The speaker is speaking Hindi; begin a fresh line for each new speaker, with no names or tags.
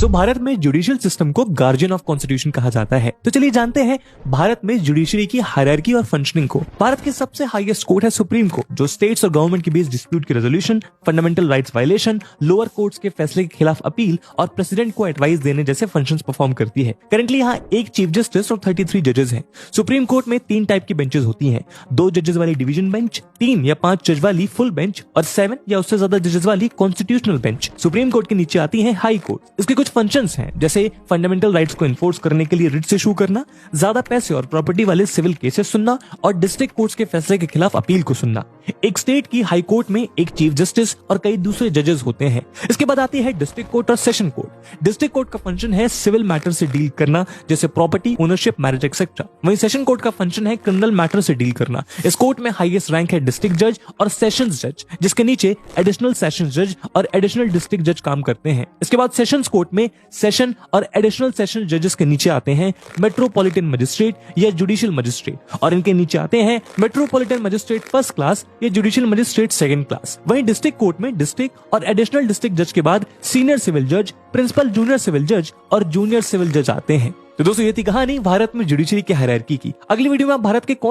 भारत में जुडिशियल सिस्टम को गार्जियन ऑफ कॉन्स्टिट्यूशन कहा जाता है। तो चलिए जानते हैं भारत में जुडिशरी की हायरार्की और फंक्शनिंग को। भारत की सबसे हाईएस्ट कोर्ट है सुप्रीम कोर्ट, जो स्टेट्स और गवर्नमेंट के बीच डिस्प्यूट की resolution, fundamental rights violation, lower courts के फैसले के खिलाफ अपील और प्रेसिडेंट को एडवाइस देने जैसे फंक्शंस परफॉर्म करती है। करंटली यहाँ एक चीफ जस्टिस और 33 जजेस हैं। सुप्रीम कोर्ट में 3 टाइप की बेंचेस होती हैं, 2 जजेस वाली डिवीजन बेंच, 3 या 5 जज वाली फुल बेंच और 7 या उससे ज्यादा जजेस वाली कॉन्स्टिट्यूशनल बेंच। सुप्रीम कोर्ट के नीचे आती है हाई कोर्ट। इसके कुछ फंक्शंस हैं, जैसे फंडामेंटल राइट्स को इन्फोर्स करने के लिए रिट्स इशू करना, ज्यादा पैसे और प्रॉपर्टी वाले सिविल केसेस सुनना और डिस्ट्रिक्ट कोर्ट्स के फैसले के खिलाफ अपील को सुनना। एक स्टेट की हाई कोर्ट में एक चीफ जस्टिस और कई दूसरे जजेस होते हैं। इसके बाद आती है डिस्ट्रिक्ट कोर्ट और सेशन कोर्ट। डिस्ट्रिक्ट कोर्ट का फंक्शन है सिविल मैटर से डील करना, जैसे प्रॉपर्टी, ओनरशिप, मैरिज एक्सेट्रा। वहीं सेशन कोर्ट का फंक्शन है क्रिमिनल मैटर से डील करना। इस कोर्ट में हाईएस्ट रैंक है डिस्ट्रिक्ट जज और सेशंस जज, जिसके नीचे एडिशनल सेशंस जज और एडिशनल डिस्ट्रिक्ट जज काम करते हैं। इसके बाद सेशंस कोर्ट में सेशन और एडिशनल सेशन जजेस के नीचे आते हैं मेट्रोपॉलिटन मजिस्ट्रेट या जुडिशियल मजिस्ट्रेट, और इनके नीचे आते हैं मेट्रोपॉलिटन मजिस्ट्रेट फर्स्ट क्लास या जुडिशियल मजिस्ट्रेट सेकंड क्लास। वहीं डिस्ट्रिक्ट कोर्ट में डिस्ट्रिक्ट और एडिशनल डिस्ट्रिक्ट जज के बाद सीनियर सिविल जज, प्रिंसिपल जूनियर सिविल जज और जूनियर सिविल जज आते हैं। तो दोस्तों ये थी कहानी भारत में जुडिशरी की हायरार्की की। अगली वीडियो में आप भारत के कौन